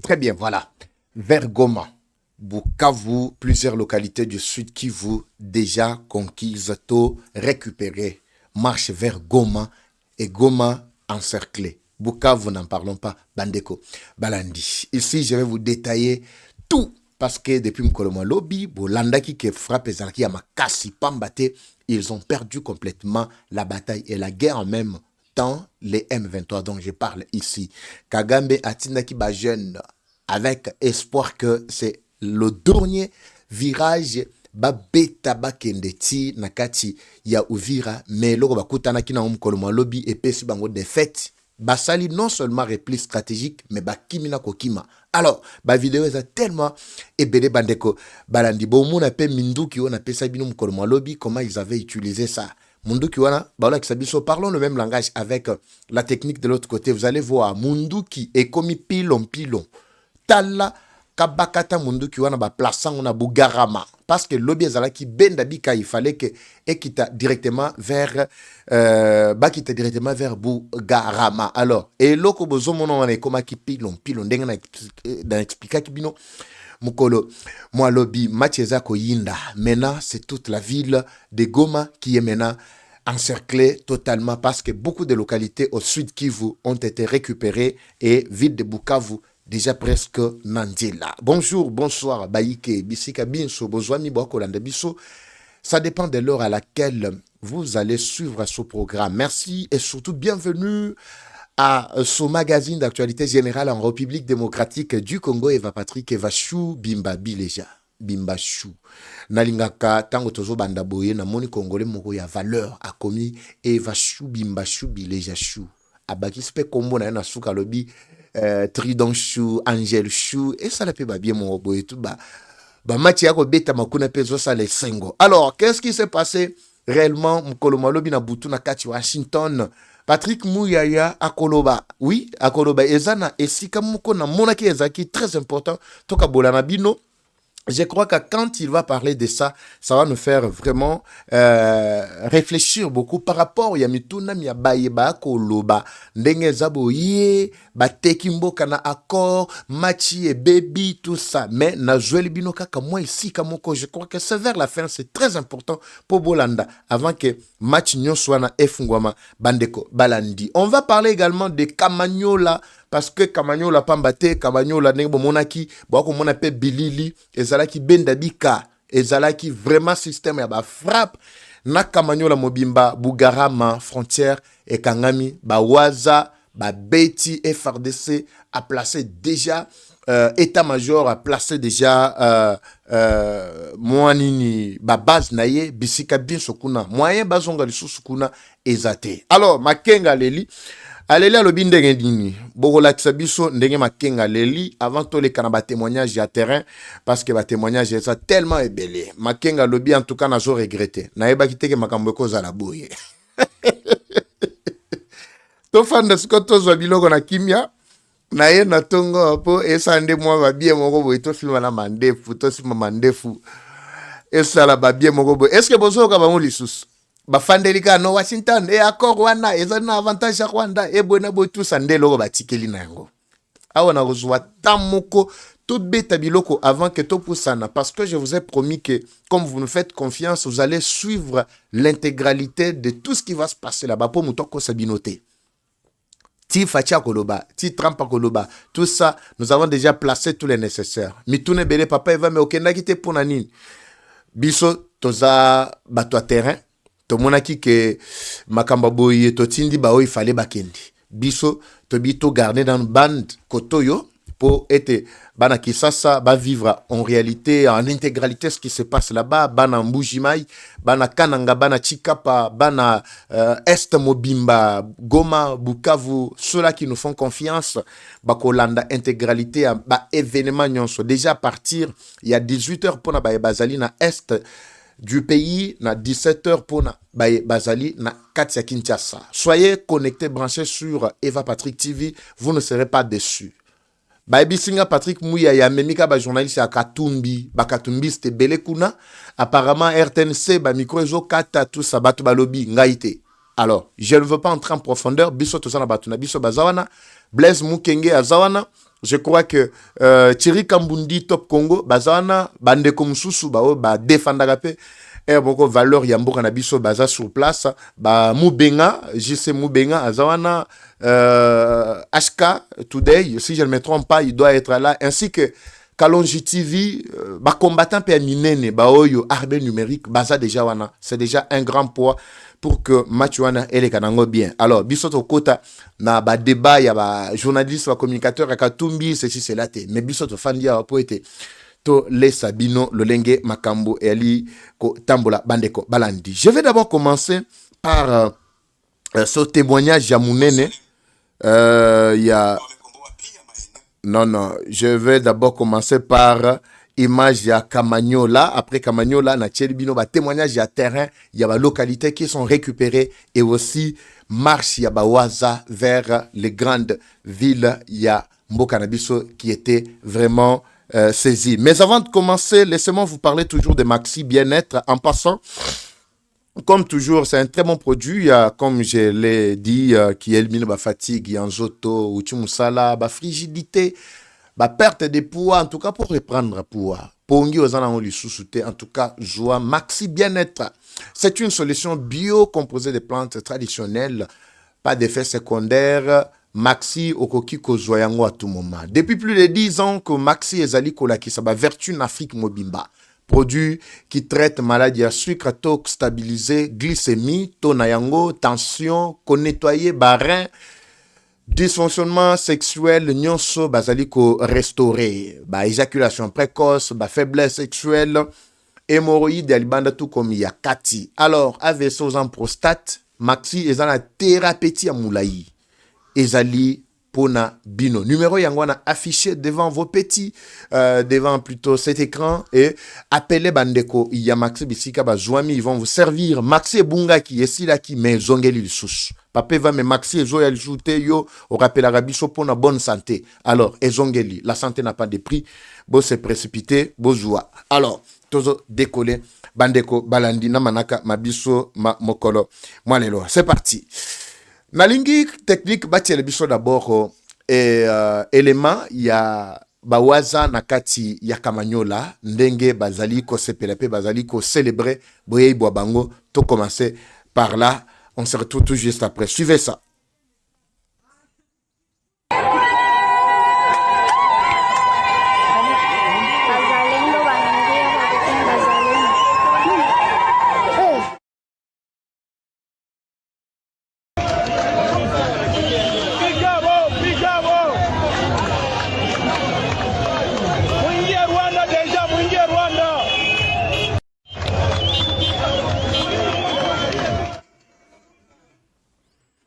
Très bien, voilà. Vers Goma, Bukavu, plusieurs localités du sud Kivu déjà conquises, tôt récupérées. Marche vers Goma et Goma encerclé. Bukavu, n'en parlons pas. Bandeko, Balandi. Ici, je vais vous détailler tout. Parce que depuis Mkoloma Lobby, Bolanda qui frappe Zalaki à Makasi Pambate, ils ont perdu complètement la bataille et la guerre en même temps, les M23 dont je parle ici. Kagambe Atindaki Bajeune, avec espoir que c'est le dernier virage babeta bakendeti nakati ya Uvira, mais loko bakutana kina Mkoloma Lobby et pesi bango de fête. Basali non seulement repli stratégique, mais bakimina kokima. Alors, ba vidéo est tellement ebele bandeko balandi bo mona pe minduki on appelle ça bino Mkoloma Lobby, comment ils avaient utilisé ça. Munduki wana baola kisabiso, parlons le même langage avec la technique de l'autre côté. Vous allez voir Munduki est comme pilon tala kabakata Munduki wana ba plaçant on a Bugarama parce que lobby ezala ki benda bika, il fallait que ekita directement vers bakita directement vers Bugarama. Alors et loko bozo mono wana koma ki pilon ndenga na expliquer ki bino mukolo moi lobby macheza ko yinda. Maintenant c'est toute la ville de Goma qui est maintenant encerclée totalement parce que beaucoup de localités au sud Kivu ont été récupérées et ville de Bukavu déjà presque Nandila. Bonjour, bonsoir, Baïke, Bisika Binso, Bozwami Boakolanda Biso. Ça dépend de l'heure à laquelle vous allez suivre ce programme. Merci et surtout bienvenue à ce magazine d'actualité générale en République démocratique du Congo. Eva Patrick Evachou Bimba Bileja. Bimba Chou. Nalingaka tango tozo banda boye na moni congolais moko ya valeur a commis Evachou Bimba Chou Bileja Chou. Abaki spe kombo na suka lobi Tridon Chou, Angel Chou, et ça la peut bien mon boy tout bas. Bah Matia Robeta Makuna Pezo ça les singo. Alors, qu'est-ce qui s'est passé réellement Mkoloma Lobby na Butu na Kati Washington? Patrick Mouyaya à Koloba. Oui, à Koloba Ezana et si Kamuko na Monaki Ezaki très important. Toka Bolana Bino. Je crois que quand il va parler de ça, ça va nous faire vraiment réfléchir beaucoup par rapport à Yamituna Miabaye Koloba, Ndenge Zaboye, Batekimbo Kana Accord, Machi et Baby, tout ça. Mais na Joël Binoka, comme moi ici, Kamoko, je crois que c'est vers la fin, c'est très important pour Bolanda, avant que Match Nyoswana et Fungwama Bandeko Balandi. On va parler également de Kamanyola, parce que Kamanyola Pambate, Kamanyola Nebo Monaki, Boko Monape Bilili, Ezalaki Bendabika, Ezalaki vraiment système ya ba frappe, na Kamanyola Mobimba, Bugarama, frontière, et Kangami, Bawaza, Beti, FRDC a placé déjà, état-major a placé déjà Moanini, base naye, Bisika bin sokuna, moyen bazonga sukuna, ezate. Alors, Makenga Leli, Aleli alobi ndenge ndini bokolakisa biso ndenge Makenga leli avant to les kanaba témoignage à terrain parce que ba témoignage est tellement ebelé. Makenga alobi en tout cas nazo regretter na yeba kiteke makambo koza la boye to fanda sikoto zo biloko na kimia na ye na tongo po esande mwa ba bien moko boye to filma na mandefu to sima mandefu esala ba bien moko boye est-ce que bozo ka ba mo lisusu bafandelika no Washington et accord wana ezana avantage ya Rwanda e bona botu sande loko batikeli na yango awa na rozwa tamoko tout beta biloko avant que to poussana parce que je vous ai promis que comme vous nous faites confiance vous allez suivre l'intégralité de tout ce qui va se passer là-bas pour mutoko sabinoté ti Facha Koloba, ti Trump Koloba, tout ça nous avons déjà placé tous les nécessaires mitune bele papa eva me okenda kite pona nini biso toza bato terrain to monaki ke makamba boye to tindi ba il fallait bakendi biso to bito garder dans bande kotoyo pour être bana kisasa ba vivre en réalité en intégralité ce qui se passe là-bas bana Mbujimai bana Kananga bana Chikapa bana Est Mobimba Goma Bukavu ceux-là qui nous font confiance bakolanda intégralité ba événement nyonso déjà à partir il y a 18h pour na ba bazali na Est du pays na 17h pour na Bazali na Katia Kinshasa. Soyez connectés, branchés sur Eva Patrick TV, vous ne serez pas déçus. Baby Singa Patrick Mouya ya memika ba journaliste à Katumbi, Bakatumbi c'était belé kuna. Apparemment RTNC ba micro ezo kata tout ça batu balobi ngaite. Alors, je ne veux pas entrer en profondeur, biso to sana batu na biso bazawana, Blaise Mukenge azawana. je crois que Thierry Kambundi Top Congo bazana bande comme susu ba défendaka pe et beaucoup valeur ya mboka na biso baza sur place ba Mubenga JC Mubenga azawana HK Today si je ne me trompe pas il doit être là ainsi que Kalonji TV ba combattant pe minene ba oyo arbe numérique baza déjà wana c'est déjà un grand poids pour que match wana ele kanango bien. Alors bisoto kota na ba débat ya ba journaliste ba communicateur ya Katumbi ceci cela te mais bisoto fandia po ete to les Sabino Lolenge Makambo et Ali ko tambola bandeko balandi. Je vais d'abord commencer par ce témoignage ya munene ya non, je vais d'abord commencer par image ya Kamanyola. Après Kamanyola, na Tchelibino, ba témoignage ya terrain, il y a ba localités qui sont récupérées et aussi marche ya ba waza vers les grandes villes. Il y a Mbokanabiso qui était vraiment saisi. Mais avant de commencer, laissez-moi vous parler toujours de Maxi Bien-être. En passant, comme toujours, c'est un très bon produit, comme je l'ai dit, qui élimine la fatigue, yanzoto, uchimusala, la frigidité, la perte de poids, en tout cas pour reprendre poids. Pongi aux en en tout cas, joie, Maxi Bien-être. C'est une solution bio composée de plantes traditionnelles, pas d'effets secondaires. Maxi Okoki Kozoyango à tout moment. Depuis plus de 10 ans que Maxi Ezali Kolaki, ça va vertu en Afrique Mobimba. Produit qui traite maladie à sucre, taux stabilisé, glycémie, taux nayango, tension, nettoyer, barin, dysfonctionnement sexuel, nyonso, basaliko restauré, éjaculation précoce, faiblesse sexuelle, hémorroïde, alibanda tout comme il y a Kati. Alors, AVC aux en prostate, Maxi est la thérapie à moulaï. Ezali Pona Bino. Numéro Yangwana affiché devant vos petits, devant plutôt cet écran et appelez Bandeko. Il y a Maxi Bisika Bazouami, ils vont vous servir. Maxi Bunga qui est là qui met zongeli le sous. Papa va mais Maxi Ezo yal joute yo au rappel Arabiso pour la bonne santé. Alors, ezongeli, la santé n'a pas de prix. Bo se précipité, bo joie. Alors, tozo décoller. Bandeko Balandi na manaka mabiso ma mokolo. Moi lelo, c'est parti. Nalingi technique bati biso d'abord élément ya bawaza nakati ya Kamanyola ndenge bazali ko sepelepe bazali ko célébrer boye bango to commencer par là on se retrouve tout juste après suivez ça.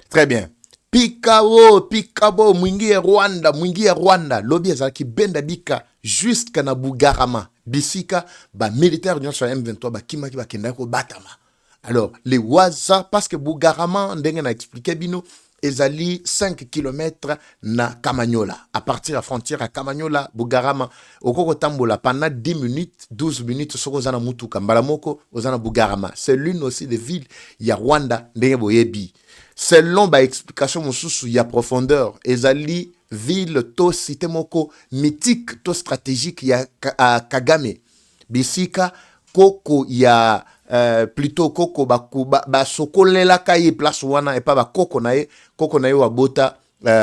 Très bien. Pikabo, mwingie Rwanda. Lobi ezalaki benda bika jusqu'à na Bugarama. Bisika, militaire nyonso ya M23 kimaki bakenda ko batama. Alors, les Waza, parce que Bugarama, ndenge na expliqué bino, ezali 5 km na Kamanyola. À partir de la frontière à Kamanyola, Bugarama, okoko tambola pendant 10 minutes, 12 minutes, soko zana mutuka. Mbalamoko, ozana Bugarama. C'est l'une aussi des villes, ya Rwanda, ndenge boyebi. Selon ba explication mususu ya profondeur, ezali ville to cité moko mythique to stratégique ya Kagame. Bisika koko ya plutôt koko ba sokolela kaye place wana et pas ba koko na ye wabota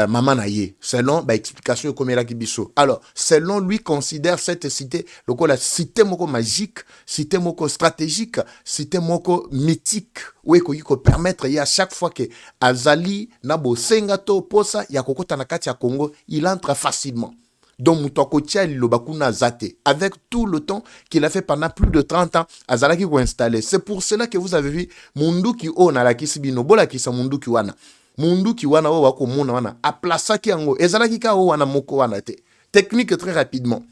maman na ye. Selon ba explication comme la kibiso. Alors, selon lui considère cette cité la cité moko magique, cité moko stratégique, cité moko mythique. Oui, ko permettre ya chaque fois que Azali nabo sengato posa ya kokota na kati ya Congo, il entre facilement. Donc, Moutakotia Lobakuna Zate, avec tout le temps qu'il a fait pendant plus de 30 ans, Azalaki ko installé. C'est pour cela que vous avez vu Munduki o na la kisibino, bola kisa Munduki wana. Munduki wana o wako muna wana. A plasaki yango, ezalaki ka o wana moko wana te. Technique très rapidement.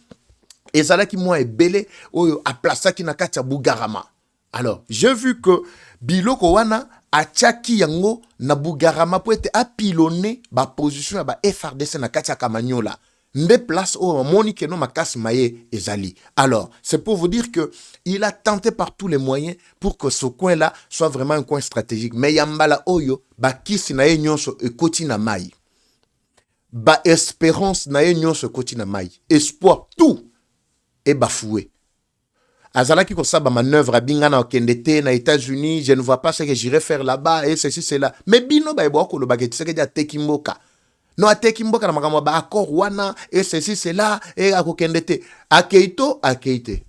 Ezalaki moi e belé o a plasaki na kati ya Bugarama. Alors, j'ai vu que Biloko wana a tchaki yango na Bugarama pour être apilonné ba position ba FRDC na kati ya Kamanyola. Nde place au moni que non makasi maye ezali. Alors, c'est pour vous dire que il a tenté par tous les moyens pour que ce coin-là soit vraiment un coin stratégique. Mais yambala oyo ba kisi na ye nyonso ekoti na mai. ba espérance na ye nyonso koti na mai. Espoir tout est bafoué. Azalaki ko sa ba manœuvre abinga na okendete na États-Unis, je ne vois pas ce que j'irai faire là-bas et ceci c'est là. Mais bino ba ebo ko lo bageti ce que dia tekimboka. No atekimboka na makambo ba accord wana et ceci c'est là et akokendete. Akeito akeite.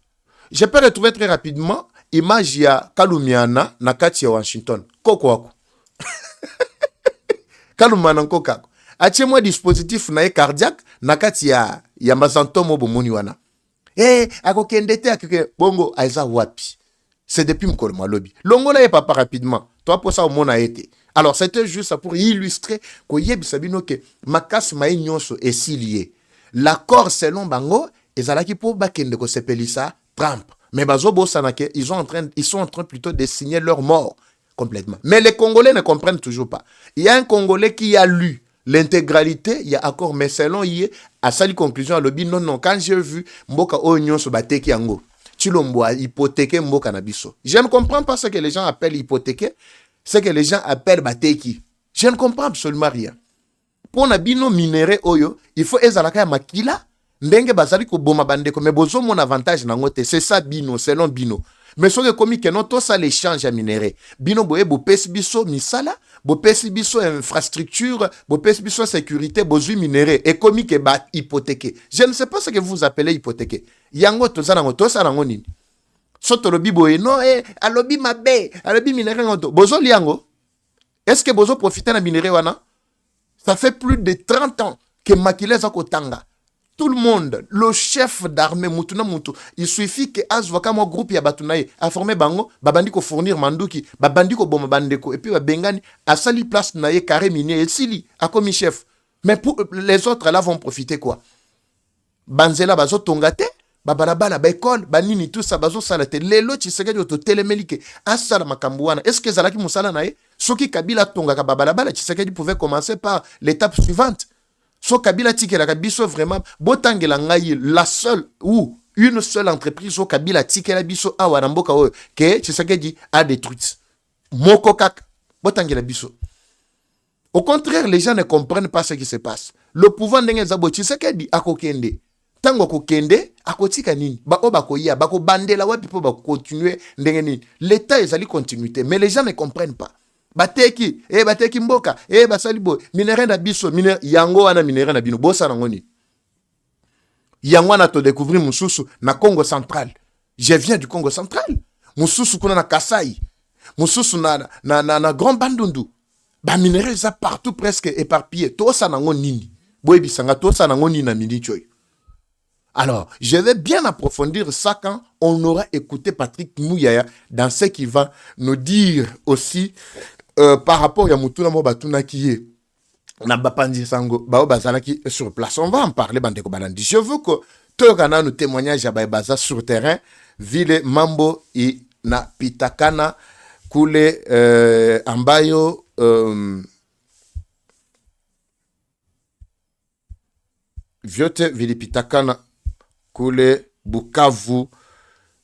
Je peux retrouver très rapidement image ya Kalumiana na kati ya Washington. Koko wako. Kalumiana nkokako. Atie moi dispositif na cardiaque na kati ya mazantomo bomoni wana. Akokendete akike bongo aiza wapi. C'est depuis mkolo malobi. Longola ye papa rapidement. Toi pour ça au mona été. Alors c'était juste pour illustrer ko yebisabino ke makas mai nyonso esilié. L'accord selon bango ezalaki pour bakende ko sepelisa Trump. Mais bazobo sanake ils sont en train plutôt de signer leur mort complètement. Mais les Congolais ne comprennent toujours pas. Il y a un Congolais qui a lu l'intégralité, il y a accord, mais selon y à sa conclusion à l'obi non quand j'ai vu mboka oignon so bateki yango chilomboa hypothéquer mboka na biso. Je ne comprends pas ce que les gens appellent hypothéquer, ce que les gens appellent bateki. Je ne comprends absolument rien. Pour na bino minéré oyo, il faut ezalaka ya makila ndenge bazali ko boma bandeko mais bozo mon avantage na ngote, c'est ça bino selon bino. Mais ce que comme que non tout ça l'échange à minéré. Bino boye bo pesi biso misala, bo pesi biso infrastructure, bo pesi biso sécurité, bozu minéré et comme que ba hypothéquer. Je ne sais pas ce que vous appelez hypothéquer. Yango to ça nango nini. Soto lobi boye non alobi mabe, alobi minéré ngoto. Bozo liango. Est-ce que bozo profiter na minéré wana? Ça fait plus de 30 ans que Makile Zako Tanga. Tout le monde, le chef d'armée, Mutuna Mutu, il suffit que Azwaka mo groupe ya Batunaye a formé bango, babandi ko fournir manduki, babandi ko boma bandeko, et puis babengani a sali place naye carré minier et sili a commis chef. Mais pour les autres là vont profiter quoi? Banzela bazo tongate, babalabala ba école, banini tout ça bazo salate. Lelo Tshisekedi oto telemelike asala makambuana. Est-ce que zalaki musala naye? Soki Kabila tonga ka babalabala Tshisekedi pouvait commencer par l'étape suivante. So Kabila tike la biso vraiment botangela ngai la seule ou une seule entreprise so Kabila tike la biso awa na mboka oyo ke Tshisekedi a détruite. Moko kaka botangela biso. Au contraire, les gens ne comprennent pas ce qui se passe. Le pouvoir ndenge zabo Tshisekedi akokende. Tango kokende akotika nini? Ba obakoya bako bandela wapi po ba continuer ndenge nini? L'état ezali continuité, mais les gens ne comprennent pas. Bateki mboka basalibo minéré na biso minéré yango wana minéré na bino bosa nango ni yango wana to découvrir mususu na Congo central. Je viens du Congo central. Mususu kuna na Kasai, mususu na Grand Bandundu. Ba minéré ça partout presque éparpillé. To sa nango nini boyebi sanga to sa nango nini na mini choy. Alors, je vais bien approfondir ça quand on aura écouté Patrick Mouyaya dans ce qu'il va nous dire aussi par rapport à Mutuna Mobatuna qui est na Bapandi Sango, Bao Bazalaki sur place. On va en parler, Bandeko Balandi. Je veux que Togana nous témoignage à Baza sur terrain, Ville Mambo et na Pitakana, Kule Ambayo, Viote Ville Pitakana, Kule Bukavu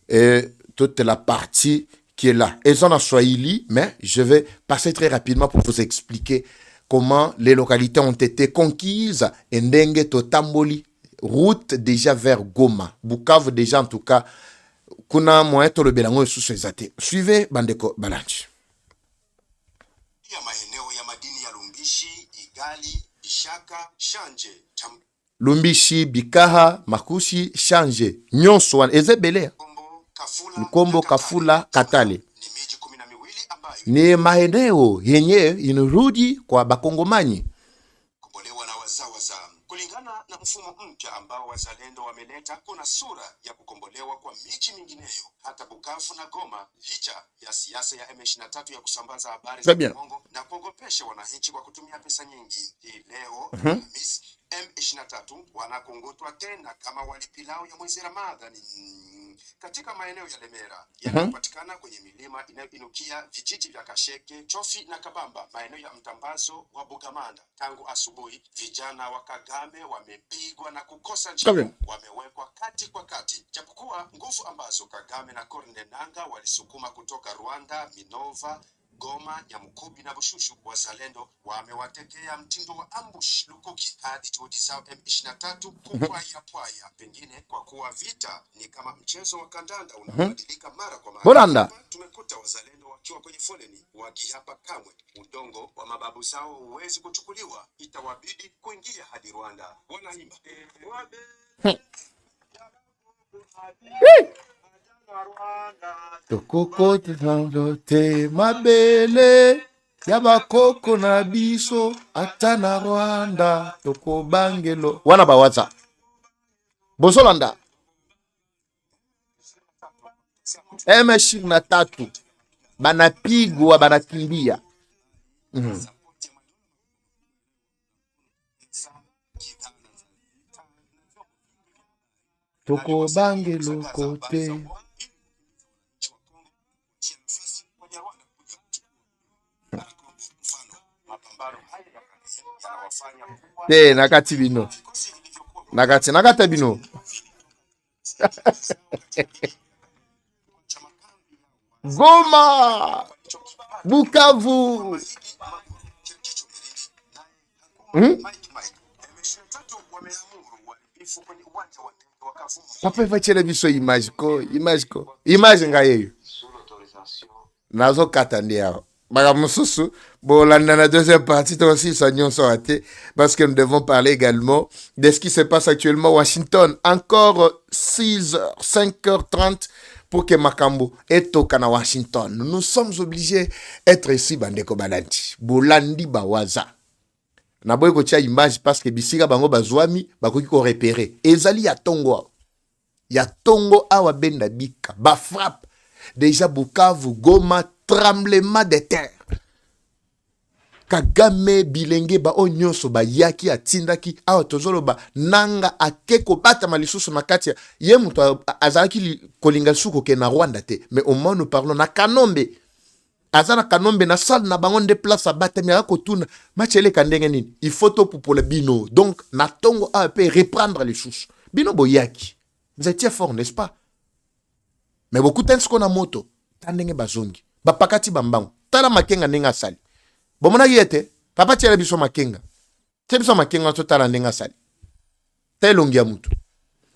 et toute la partie qui est là. Ils sont en Swahili, mais je vais passer très rapidement pour vous expliquer comment les localités ont été conquises. Ndenge Totamboli, route déjà vers Goma. Bukavu déjà en tout cas. Kuna moyen to le belango sous ces athées. Suivez Bandeko Balanchi. Lumbishi, Bikaha, Makushi, Shanje. Nyonso wan ezebele. Nkombo, Kafula, Katale. Ni maeneo yenye inarudi kwa bakongomani. Kulingana na mfumo mpya ambao wazalendo wameleta, kuna sura ya kukombolewa kwa miji mingineyo hata Bukavu na Goma, licha ya siasa ya M23 ya kusambaza habari za uongo na kuogopesha wananchi kwa kutumia pesa nyingi. Hii leo Miss M23 wanakungutwa tena kama walipilao ya mwezi Ramadhani katika maeneo ya Lemera yanayopatikana kwenye milima inayoinukia vijiji vya Kasheke, Chofi na Kabamba, maeneo ya mtambazo wa Bugamanda. Tangu asubuhi vijana wa Kagame wamepigwa na kukosa njia, wamewekwa kati kwa kati, japokuwa nguvu ambazo Kagame na Corne Nanga walisukuma kutoka Rwanda, Minova Goma, Nyamukubi na Bushushu, wazalendo wamewatekea mtindo wa ambush lukuki hadi juhudi zao M23 kupwaya pwaya, pengine kwa kuwa vita ni kama mchezo wa kandanda unaobadilika mara kwa mara. Bolanda Tumekuta wazalendo wakiwa kwenye foleni wakihapa kamwe udongo wa mababu zao huwezi kuchukuliwa, itawabidi kuingia hadi Rwanda. Wanaimba tokokote te mabele ya bakoko na biso ata na Rwanda toko bangelo wana bawaza bozolanda M23 banapigwa banakimbia. Toko bangelo kote te nakati bino nakati bino Goma Bukavu papa vachele biso image ngayeyo nazo kata ndia Madame Moussou, bon, la deuxième partie, aussi, parce que nous devons parler également de ce qui se passe actuellement à Washington. Encore 6h, 5h30 pour que Makambo est au Canada Washington. Nous sommes obligés d'être ici, Bandeko Balanti. Bolandi Bawaza. Naboye ko tia image parce que bisika bango bazwami bakoki ko repérer. Ezali ya Tongo. Ya Tongo awa benda bika. Ba frappe. Déjà Bukavu, Goma, tremblement de terre. Kagame bilenge ba onyoso ba yaki atindaki awa tozolo ba nanga akeko bata malisusu makati ye muto azalaki kolinga suko ke na Rwanda te, mais au moins nous parlons na Kanombe. Azana Kanombe na salle na bango de place à bata mi akotuna machele kandenge nini il faut to pour le bino, donc na Tongo a peut reprendre les choses bino boyaki vous étiez fort, n'est-ce pas? Mais beaucoup de temps na moto tandenge bazongi ba pakati bambango tala makenga ninga sali bomona yete papa tiela biso makenga te biso makenga to tala ninga sali telongi ya mutu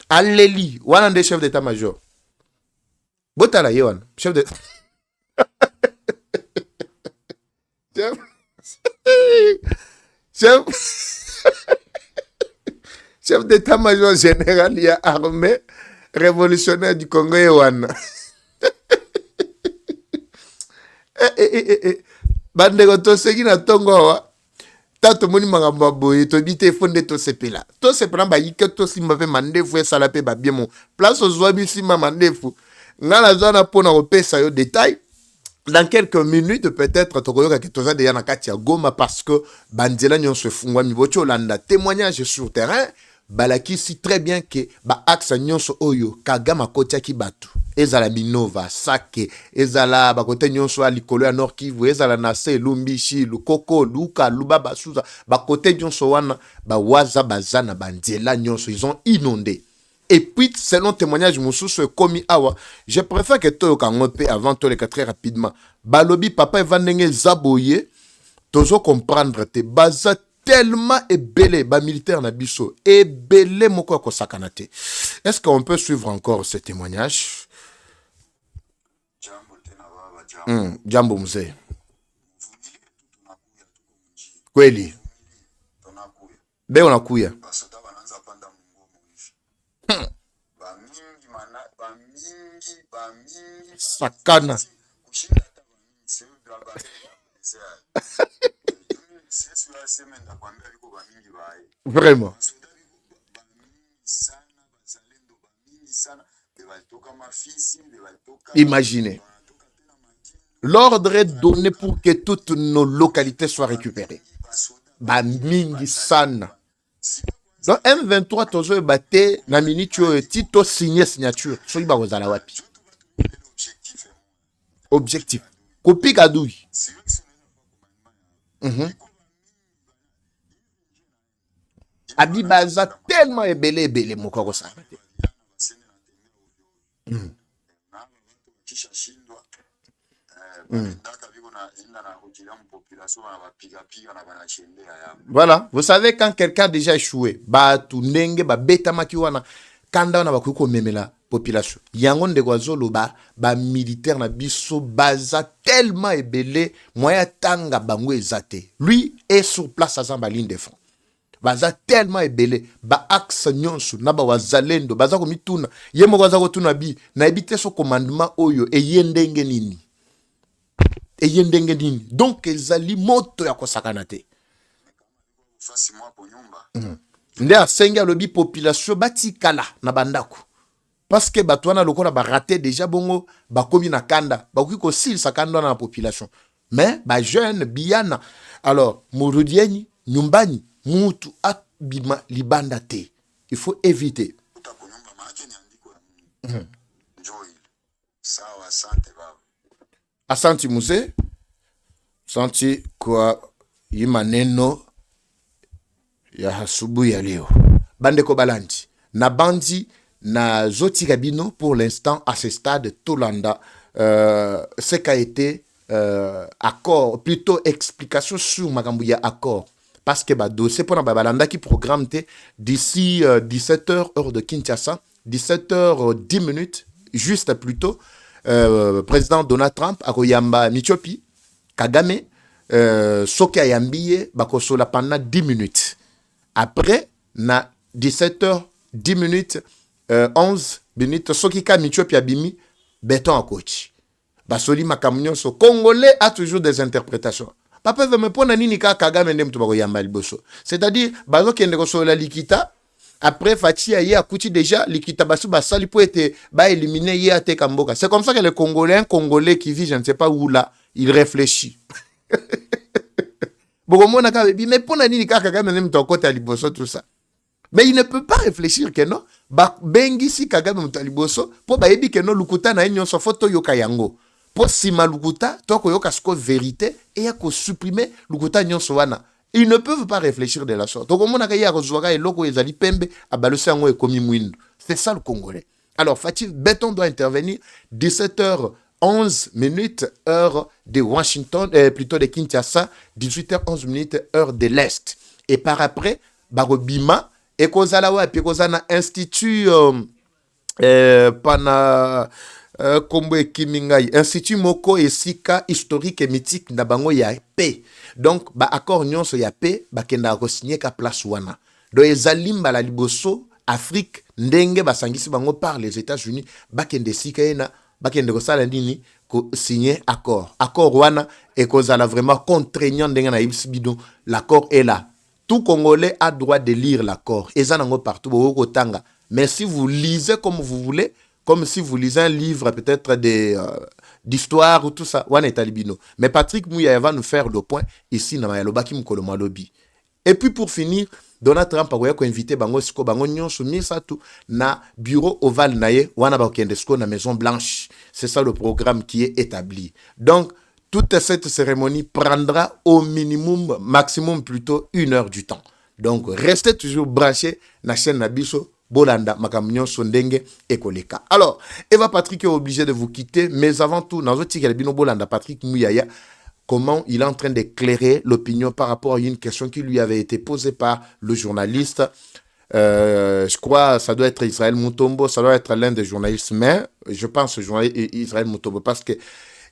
aleli wana nde chef d'état major botala ye wana chef de chef d'état major général ya armée révolutionnaire du Congo ye wana bandeko toseki na Tongo awa tato moni makambo boye to bite fonde to sepela ba yike to simba pe mandefu esala pe ba bien mon place ozwa bisima mandefu ngala zana pona opesa yo détail dans quelques minutes peut-être tokoyoka ke toza deya na kati ya Goma parce que banzela nyonso efungwa mibocho landa témoignage sur terrain balakisi très bien que ba axe nyonso oyo Kagama kotiaki batu ezala Minova Sake ezala bakote nyonso a likolo ya Nord Kivu ezala na se Lumbishi Lukoko Luka Lubaba Suza bakote nyonso wana ba waza bazana banzela nyonso ils ont inondé. Et puis selon témoignage mususu komi awa je préfère que to kangope avant to le très rapidement balobi papa evandenge zaboye tozo comprendre te baza tellement ebele ba militaire na biso ebele moko ko sakanate. Est-ce qu'on peut suivre encore ce témoignage? Jambo mzee kweli be unakuya sakana vraiment imaginez. L'ordre est donné pour que toutes nos localités soient récupérées. Bamingi sana. Donc M23 tozo bate na minute yo tito signer signature. Soki ba kozala wapi. Objectif. Kopi kadui. Abibaza tellement ebele moko kosa. Voilà, vous savez quand quelqu'un a déjà échoué, ba tunenge ba beta makiwana kanda na bakuko memela population. Yango ndeko azolo ba militaire na biso baza tellement ebelé moya tanga bango ezate. Lui est sur place à Zamba ligne de front. Baza tellement ebelé ba axe nyonso na ba wazalendo baza ko mituna ye moko baza ko tuna bi na ebite so commandement oyo e yendenge nini. E yendenge nini. Donc ezali moto ya kosakana te. Nde asengi alobi population batikala na bandako parce que batwana lokola ba raté déjà bongo bakomi na kanda bakoki ko silisa kanda na population mais ba jeune biana alors murudieni nyumbani mutu abima libanda te il faut éviter. Asante muse santi kwa yimaneno ya hasubu ya leo bandeko balandi na bandi na zoti kabino pour l'instant à ce stade Tolanda ce qu'a été accord plutôt explication sur makambu ya accord parce que ba dossier pour na balanda qui programme te d'ici 17h heure de Kinshasa 17h10 juste plutôt président Donald Trump akoyamba Michopi Kagame soki ayambiye bakosola pendant 10 minutes. Après, na 17h10 11 minutes, soki ka Michopi abimi, béton à coach. Basoli makamunyo so Congolais a toujours des interprétations. Papa veut me prendre nini ka Kagame ndem to bako yamba liboso. C'est-à-dire, bazo kende ko so la likita, après Fati aye akuti déjà likita basu basali pour être ba éliminer ye ate kamboka. C'est comme ça que les Congolais, un Congolais qui vit je ne sais pas où là, il réfléchit. Mais pour nani kaka Kagame même ton côté liboso tout ça. Mais il ne peut pas réfléchir que non. Ba bengi si Kagame muta liboso po ba yebi que non lukuta na enyo so photo yoka yango. Po sima lukuta toko yoka sko vérité et ya ko supprimer lukuta nyonso wana. Ils ne peuvent pas réfléchir de la sorte. Donc on a kaya rozwaka et loko ezali pembe abalose yango ekomi mwindu. C'est ça le Congolais. Alors Fatih Béton doit intervenir 17h11 heure de Washington, plutôt de Kinshasa, 18h11 heure de l'Est. Et par après, Barobima, et Kozalawa, et Kozana Institut, Pana, Kombo et Kimingai, Institut Moko et Sika, historique et mythique, Nabango ya paix. Donc, ba accord nyonso ya paix, ba kenda resigner ka place wana. Donc, ezalim ba la liboso, Afrique, ndenge ba sangisi bango par les États-Unis, ba kende sika ena, bakende ko sala ndini ko signer accord wana et kozala vraiment contraignant ndenge na ibisibido. L'accord est là, tout Congolais a droit de lire l'accord ezanango partout boko tanga. Mais si vous lisez comme vous voulez, comme si vous lisez un livre peut-être d'histoire ou tout ça wana etalibino. Mais Patrick Mouya va nous faire le point ici na mayalobaki mukolo malobi. Et puis pour finir, Donald Trump a invité bango siko bango nyonso misatu na bureau ovale naye wana ba kendesko na Maison Blanche. C'est ça le programme qui est établi. Donc toute cette cérémonie prendra au minimum, maximum plutôt 1 heure du temps. Donc restez toujours branchés na chaîne Nabiso Bolanda makamnyon sondenge ekoleka. Alors Eva Patrick est obligé de vous quitter, mais avant tout dans notre bino Bolanda Patrick Mouyaya, comment il est en train d'éclairer l'opinion par rapport à une question qui lui avait été posée par le journaliste. Je crois ça doit être Israël Mutombo, ça doit être l'un des journalistes, mais je pense Israël Mutombo parce que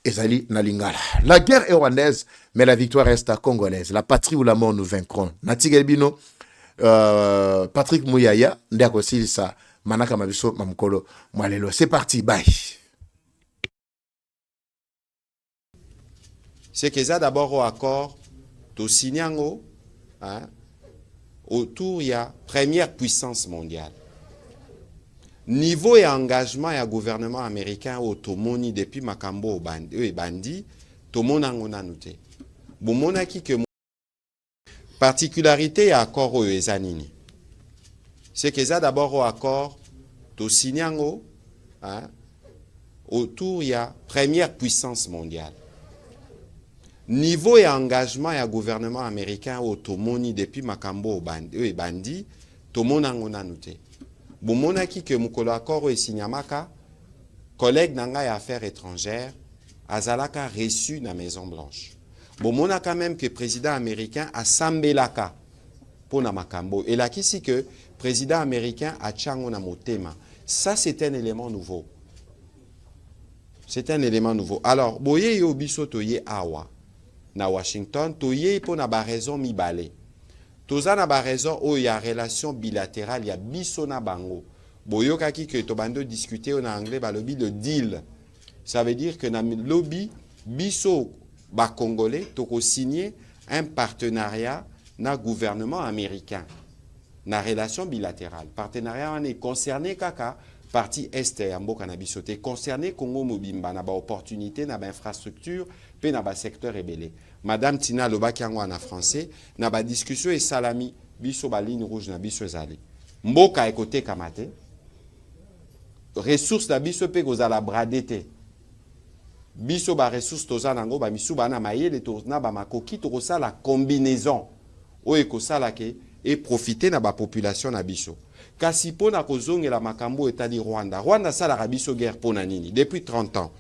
Ezali Nalingala. La guerre est rwandaise, mais la victoire reste à congolaise. La patrie ou la mort nous vaincront. Natigelbino, Patrick Mouyaya, Ndiako Silisa, Manaka Mabiso, Mamkolo, Mwalelo. C'est parti, bye. C'est que ça d'abord au accord, tout signango, autour il y a première puissance mondiale. Niveau et engagement et gouvernement américain au Tomoni depuis Makambo bandi, Tomonango nanute. Bomona qui que particularité et accord au Ezanini. C'est que ça d'abord au accord, tout signango, autour il y a première puissance mondiale. Niveau et engagement et gouvernement américain au Tomoni depuis Makambo bandi, Tomonango nanute. Bomona qui que mukolo accord et signamaka, collègue nanga et affaires étrangères, azalaka reçu na Maison Blanche. Bon, on a quand même que le président américain a sambelaka pour na makambo. Et là, ici que le président américain a tchango na motema. Ça, c'est un élément nouveau. C'est un élément nouveau. Alors, boye yo biso toye awa na Washington, toye pour na ba raison mibale. Toza na ba raison où il y a relation bilatérale, il y a biso na bango. Boyo kaki que to bando discuter en anglais ba lobby le deal. Ça veut dire que na lobby biso ba congolais toko signer un partenariat na gouvernement américain. Na relation bilatérale. Partenariat on est concerné kaka partie est ya mboka na biso te concerné Congo mobimba na ba opportunité na ba infrastructure pe na ba secteur rebelle. Madame Tina lobaki yango na français na ba discussion et salami biso ba ligne rouge na biso ezali. Mboka ekote kamate. Ressources na biso pe kozala bradete. Biso ba ressources toza nango ba misu bana mayele to na ba makoki to kosala combinaison o ekosala ke et profiter na ba population na biso. Kasi pona kozongela makambo etali Rwanda. Rwanda sala biso guerre pona nini depuis 30 ans.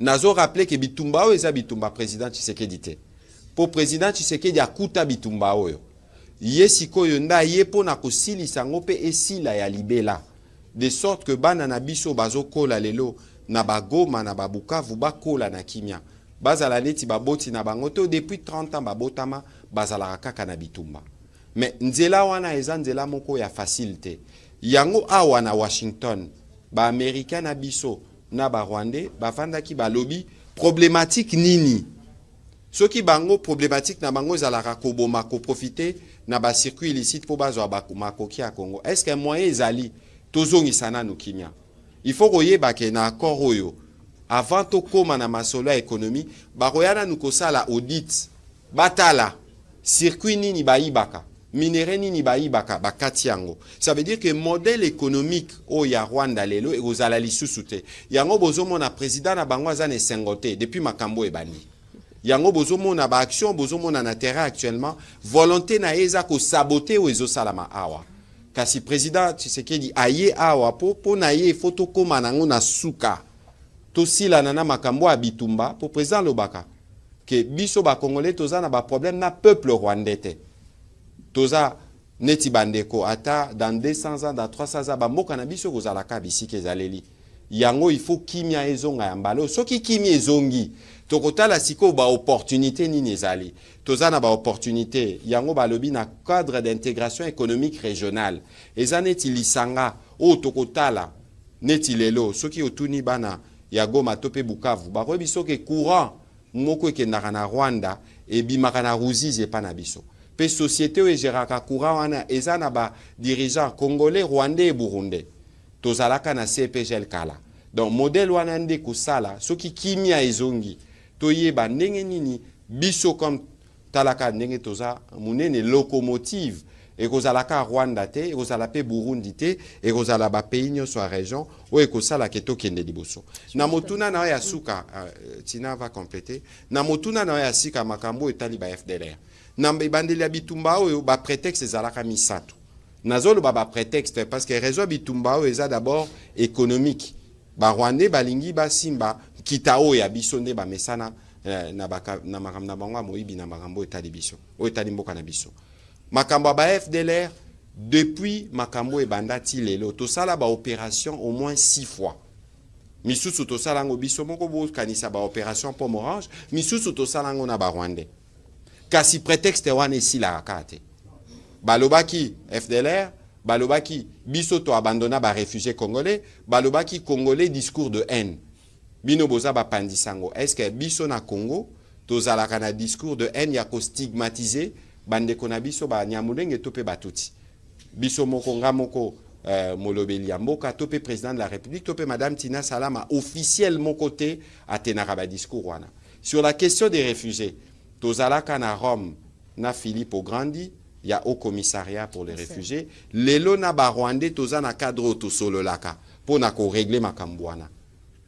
Nazo rappelé que bitumba o eza bitumba président Tshisekedi te. Po président Tshisekedi akuta bitumba oyo. Ye sikoyo nda ye pona kosilisa ngo pe esila ya libela. De sorte que bana na biso bazokola lelo na bagoma na babukavu bakola na kimia. Bazala neti baboti na bango te depuis 30 ans babotama bazala kaka na bitumba. Mais nzela wana eza nzela moko ya facilité. Yango awa na Washington, ba américain na biso na ba rwandais bafandaki ba lobby problématique nini. Soki bango problématique na bango ezalaka koboma ko profiter na ba circuit illicite pour bazwa ba makoki ya Congo. Est-ce que moyen ezali tozongisana no kimia? Il faut koyeba ke na accord oyo avant to koma na masolo ya économie baroyana nukosala audit batala circuit nini baibaka minéraux nini baibaka bakati yango. Ça veut dire que modèle économique o ya Rwanda lelo ekozala lisusu te. Yango bozomona président na bango azane sengote depuis makambo ebani. Yango bozomona ba action bozomona na terrain actuellement volonté na eza ko saboter o ezosalama awa. Kasi président Tshisekedi aye awa po na ye photo koma nango na suka. Tosila nana makambo abitumba pour président Lobaka que biso ba congolais toza na ba problème na peuple rwandais te. Toza neti bandeko ata dans 200 ans dans 300 ans ba mboka na biso kozala ka bisike ezaleli. Yango il faut kimia ezonga ya mbalo soki kimia ezongi tokotala siko ba opportunité nini ezali. Toza na ba opportunité yango ba lobi na cadre d'intégration économique régionale. Ezaneti lisanga o tokotala neti lelo soki otuni bana ya Goma tope Bukavu ba biso ke courant moko ekendaka na Rwanda et bimaka na Ruzizi epa na biso. Pe société o egeraka courant wana eza na ba dirigeant congolais, rwandais et burundais. Tozalaka na CPGL kala. Donc modèle wana nde kusala soki kimia ezongi toyeba ndenge nini biso comme talaka ndenge toza munene locomotive ekozalaka Rwanda te ekozala pe Burundi te ekozala ba pays nyonso ya région o ekosala keto kende liboso na motuna na ya suka Tina va compléter na motuna na ya sika makambo etali ba FDLR na bandeli ya bitumba oyo ba prétexte ezalaka misato nazolo ba prétexte parce que raison bitumba oyo eza d'abord économique ba Rwandais balingi basimba kitao ya biso nde ba mesana na makambo na bango moyibi na makambo etali biso o etali mboka na biso makambo ba FDLR depuis makambo e bandati lelo to sala ba opération au moins 6 fois. Misusu to sala ngo biso moko bo kanisa ba opération Pomme Orange, misusu to sala ngo na ba Rwandais. Kasi prétexte wana esila akate. Balobaki FDLR, balobaki biso to abandonna ba réfugiés congolais, balobaki congolais discours de haine. Bino boza ba pandisango. Est-ce que biso na Congo to zala kana discours de haine ya ko stigmatiser bande konabiso ba nyamulenge topé batuti biso moko nga moko molobeli ya mboka topé président de la République topé madame Tina Salama officiellement côté atenaka ba discours wana sur la question des réfugiés tozalaka na Rome na Philippe Grandi ya au commissariat pour les réfugiés lelo na ba Rwandais tozana cadre to solo laka pona ko régler makambo wana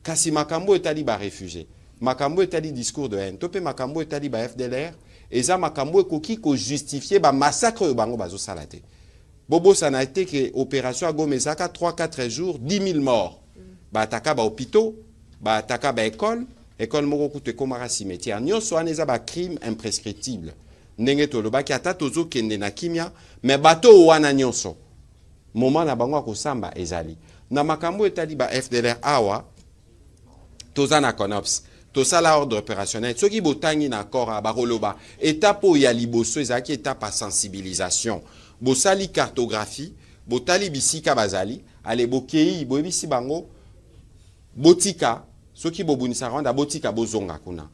kasi makambo etali ba réfugiés makambo etali discours de haine topé makambo etali ba FDLR eza makambo ekoki ko justifier ba massacre yo bango bazo salate bobo ça n'a été que opération agomezaka 3-4 jours 10 000 morts ba ataka ba hôpitaux ba ataka ba école moko kutu ekomaka cimetière nyonso wana eza crime imprescriptible ndenge tolobaki ata tozokende na kimia me bato wana nyonso moment na bango akosamba ezali na makambo etali ba FDLR awa toza na CONOPS tosala ordre opérationnel soki botangi na accord bakoloba étape ya liboso ezalaki étape ya sensibilisation bosali cartographie botali bisika bazali ale bokei boyebisi bango botika soki bobunisa rwanda botika bozonga kuna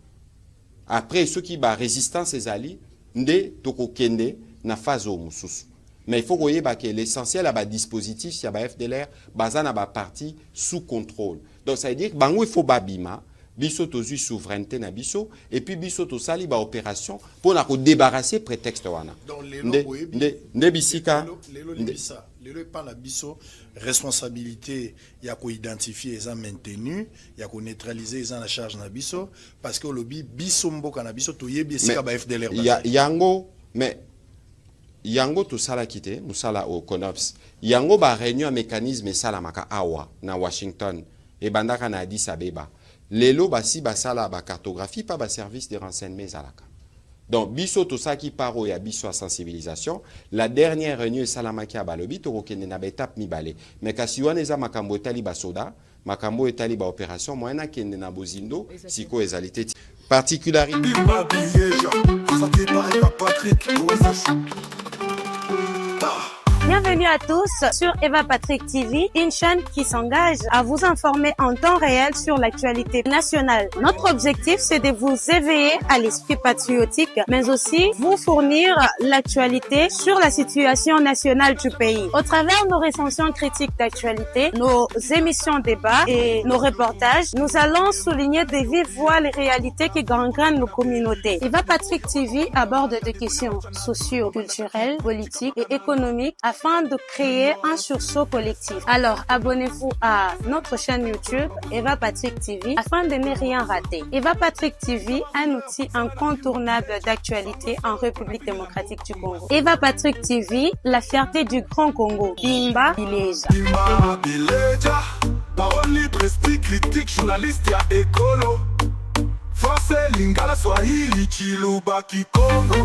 après soki ba résistance ezali nde tokokende na phase o mususu mais il faut koyeba que l'essentiel à ba dispositif ya ba FDLR baza na ba parti sous contrôle donc ça veut dire bango il faut babima biso tozui souveraineté na biso et puis biso tosali ba opération pour na ko débarrasser prétexte wana donc nde bisika lelo pas la biso responsabilité ya ko identifier et maintenu ya ko neutraliser et la charge na biso parce que lobby biso mboka na biso toyebi esika ba FDLR yango tosala kite musala au CONOPS yango ba réunion mécanisme sala maka awa na Washington et bandaka na Addis Abeba lelo basi basala ba cartographie pas ba service de renseignement zalaka donc biso tosaki paro ya biso à sensibilisation la dernière réunion salamaki à balobi to kokende na étape mibale mais kasi wana eza makambo etali ba soda makambo etali ba opération moyena kende na bozindo siko ezalité particularité Bienvenue à tous sur Eva Patrick TV, une chaîne qui s'engage à vous informer en temps réel sur l'actualité nationale. Notre objectif, c'est de vous éveiller à l'esprit patriotique, mais aussi vous fournir l'actualité sur la situation nationale du pays. Au travers de nos recensions critiques d'actualité, nos émissions débats et nos reportages, nous allons souligner de vive voix les réalités qui gangrènent nos communautés. Eva Patrick TV aborde des questions socio-culturelles, politiques et économiques afin de créer un sursaut collectif. Alors, abonnez-vous à notre chaîne YouTube Eva Patrick TV afin de ne rien rater. Eva Patrick TV, un outil incontournable d'actualité en République démocratique du Congo. Eva Patrick TV, la fierté du Grand Congo. Bimba Bileja. Bimba Bileja, parole libre, esprit critique, journaliste ya écolo. Français, lingala, swahili, chiluba, kikongo.